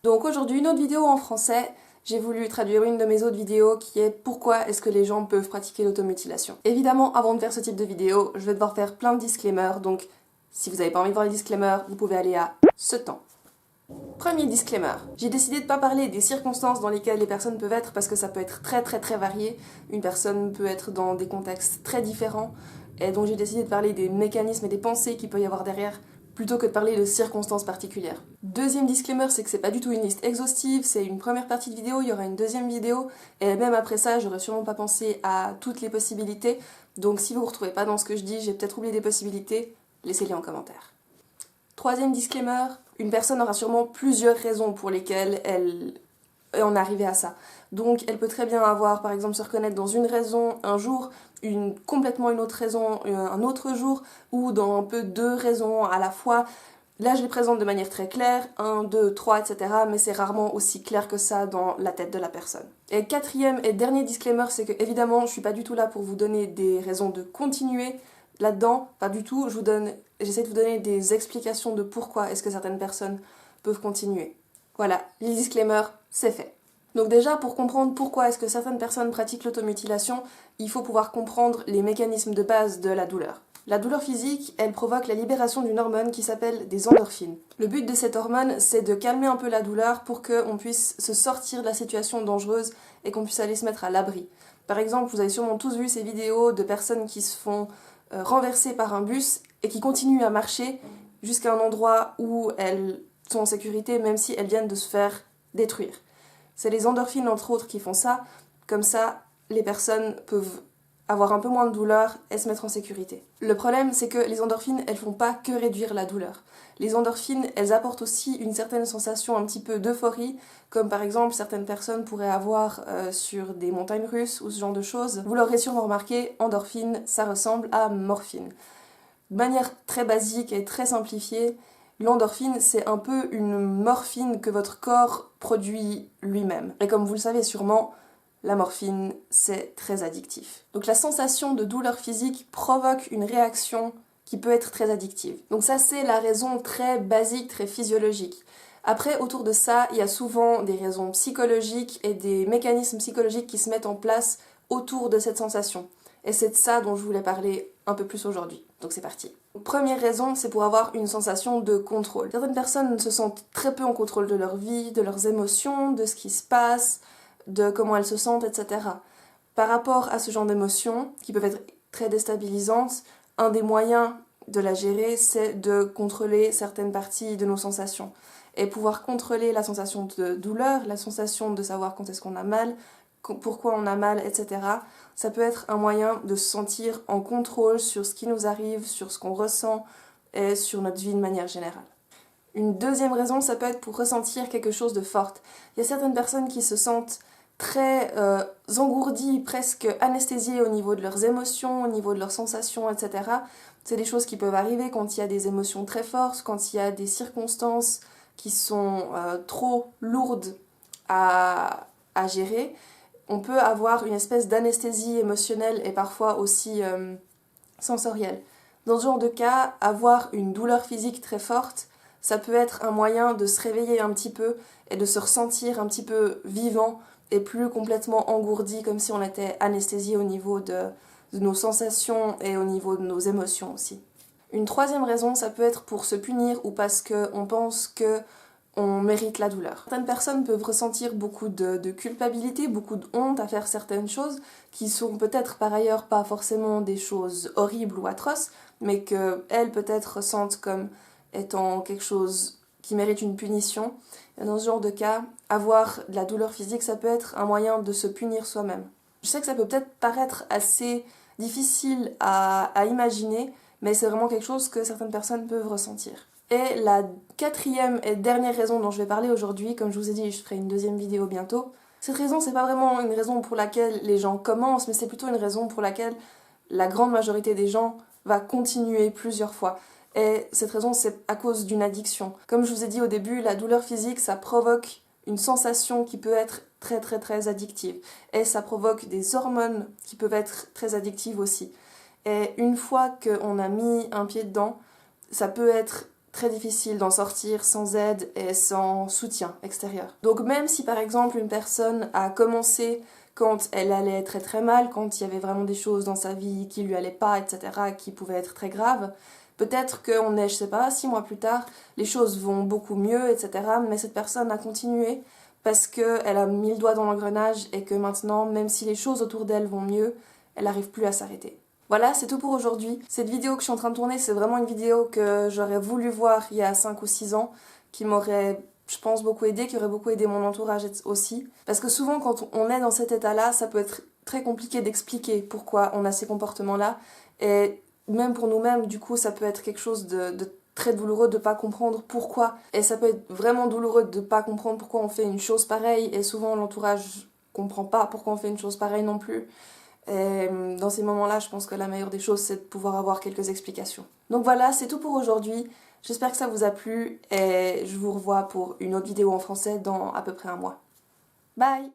Donc aujourd'hui, une autre vidéo en français. J'ai voulu traduire une de mes autres vidéos qui est pourquoi est-ce que les gens peuvent pratiquer l'automutilation. Évidemment, avant de faire ce type de vidéo, je vais devoir faire plein de disclaimers, donc si vous n'avez pas envie de voir les disclaimers, vous pouvez aller à ce temps. Premier disclaimer, j'ai décidé de ne pas parler des circonstances dans lesquelles les personnes peuvent être parce que ça peut être très varié. Une personne peut être dans des contextes très différents et donc j'ai décidé de parler des mécanismes et des pensées qu'il peut y avoir derrière plutôt que de parler de circonstances particulières. Deuxième disclaimer, c'est que c'est pas du tout une liste exhaustive, c'est une première partie de vidéo, il y aura une deuxième vidéo et même après ça, j'aurais sûrement pas pensé à toutes les possibilités. Donc si vous vous retrouvez pas dans ce que je dis, j'ai peut-être oublié des possibilités, laissez-les en commentaire. Troisième disclaimer, une personne aura sûrement plusieurs raisons pour lesquelles elle en est arrivée à ça. Donc elle peut très bien avoir, par exemple, se reconnaître dans une raison un jour, complètement une autre raison un autre jour, ou dans un peu deux raisons à la fois. Là je les présente de manière très claire, 1, 2, 3, etc. Mais c'est rarement aussi clair que ça dans la tête de la personne. Et quatrième et dernier disclaimer, c'est que évidemment je suis pas du tout là pour vous donner des raisons de continuer là-dedans, pas du tout, j'essaie de vous donner des explications de pourquoi est-ce que certaines personnes peuvent continuer. Voilà, les disclaimers, c'est fait. Donc déjà, pour comprendre pourquoi est-ce que certaines personnes pratiquent l'automutilation, il faut pouvoir comprendre les mécanismes de base de la douleur. La douleur physique, elle provoque la libération d'une hormone qui s'appelle des endorphines. Le but de cette hormone, c'est de calmer un peu la douleur pour qu'on puisse se sortir de la situation dangereuse et qu'on puisse aller se mettre à l'abri. Par exemple, vous avez sûrement tous vu ces vidéos de personnes qui se font renversées par un bus et qui continuent à marcher jusqu'à un endroit où elles sont en sécurité même si elles viennent de se faire détruire. C'est les endorphines entre autres qui font ça, comme ça les personnes peuvent avoir un peu moins de douleur et se mettre en sécurité. Le problème c'est que les endorphines elles font pas que réduire la douleur. Les endorphines elles apportent aussi une certaine sensation un petit peu d'euphorie, comme par exemple certaines personnes pourraient avoir sur des montagnes russes ou ce genre de choses. Vous l'aurez sûrement remarqué, endorphine ça ressemble à morphine. De manière très basique et très simplifiée, l'endorphine, c'est un peu une morphine que votre corps produit lui-même. Et comme vous le savez sûrement, la morphine, c'est très addictif. Donc la sensation de douleur physique provoque une réaction qui peut être très addictive. Donc ça, c'est la raison très basique, très physiologique. Après, autour de ça, il y a souvent des raisons psychologiques et des mécanismes psychologiques qui se mettent en place autour de cette sensation. Et c'est de ça dont je voulais parler un peu plus aujourd'hui. Donc c'est parti. Première raison, c'est pour avoir une sensation de contrôle. Certaines personnes se sentent très peu en contrôle de leur vie, de leurs émotions, de ce qui se passe, de comment elles se sentent, etc. Par rapport à ce genre d'émotions, qui peuvent être très déstabilisantes, un des moyens de la gérer, c'est de contrôler certaines parties de nos sensations. Et pouvoir contrôler la sensation de douleur, la sensation de savoir quand est-ce qu'on a mal, pourquoi on a mal, etc. Ça peut être un moyen de se sentir en contrôle sur ce qui nous arrive, sur ce qu'on ressent et sur notre vie de manière générale. Une deuxième raison, ça peut être pour ressentir quelque chose de fort. Il y a certaines personnes qui se sentent très engourdies, presque anesthésiées au niveau de leurs émotions, au niveau de leurs sensations, etc. C'est des choses qui peuvent arriver quand il y a des émotions très fortes, quand il y a des circonstances qui sont trop lourdes à gérer. On peut avoir une espèce d'anesthésie émotionnelle et parfois aussi sensorielle. Dans ce genre de cas, avoir une douleur physique très forte, ça peut être un moyen de se réveiller un petit peu et de se ressentir un petit peu vivant et plus complètement engourdi, comme si on était anesthésié au niveau de nos sensations et au niveau de nos émotions aussi. Une troisième raison, ça peut être pour se punir ou parce qu'on pense que on mérite la douleur. Certaines personnes peuvent ressentir beaucoup de culpabilité, beaucoup de honte à faire certaines choses qui sont peut-être par ailleurs pas forcément des choses horribles ou atroces, mais qu'elles peut-être ressentent comme étant quelque chose qui mérite une punition. Et dans ce genre de cas, avoir de la douleur physique, ça peut être un moyen de se punir soi-même. Je sais que ça peut peut-être paraître assez difficile à imaginer, mais c'est vraiment quelque chose que certaines personnes peuvent ressentir. Et la quatrième et dernière raison dont je vais parler aujourd'hui, comme je vous ai dit, je ferai une deuxième vidéo bientôt. Cette raison, c'est pas vraiment une raison pour laquelle les gens commencent, mais c'est plutôt une raison pour laquelle la grande majorité des gens va continuer plusieurs fois. Et cette raison, c'est à cause d'une addiction. Comme je vous ai dit au début, la douleur physique, ça provoque une sensation qui peut être très addictive. Et ça provoque des hormones qui peuvent être très addictives aussi. Et une fois qu'on a mis un pied dedans, ça peut être très difficile d'en sortir sans aide et sans soutien extérieur. Donc même si par exemple une personne a commencé quand elle allait très très mal, quand il y avait vraiment des choses dans sa vie qui lui allaient pas, etc., qui pouvaient être très graves, peut-être qu'on est, je sais pas, 6 mois plus tard, les choses vont beaucoup mieux, etc., mais cette personne a continué parce qu'elle a mis le doigt dans l'engrenage et que maintenant, même si les choses autour d'elle vont mieux, elle n'arrive plus à s'arrêter. Voilà, c'est tout pour aujourd'hui. Cette vidéo que je suis en train de tourner, c'est vraiment une vidéo que j'aurais voulu voir il y a 5 ou 6 ans, qui m'aurait, je pense, beaucoup aidé, qui aurait beaucoup aidé mon entourage aussi. Parce que souvent, quand on est dans cet état-là, ça peut être très compliqué d'expliquer pourquoi on a ces comportements-là. Et même pour nous-mêmes, du coup, ça peut être quelque chose de très douloureux de pas comprendre pourquoi. Et ça peut être vraiment douloureux de pas comprendre pourquoi on fait une chose pareille. Et souvent, l'entourage comprend pas pourquoi on fait une chose pareille non plus. Et dans ces moments-là, je pense que la meilleure des choses, c'est de pouvoir avoir quelques explications. Donc voilà, c'est tout pour aujourd'hui. J'espère que ça vous a plu et je vous revois pour une autre vidéo en français dans à peu près un mois. Bye!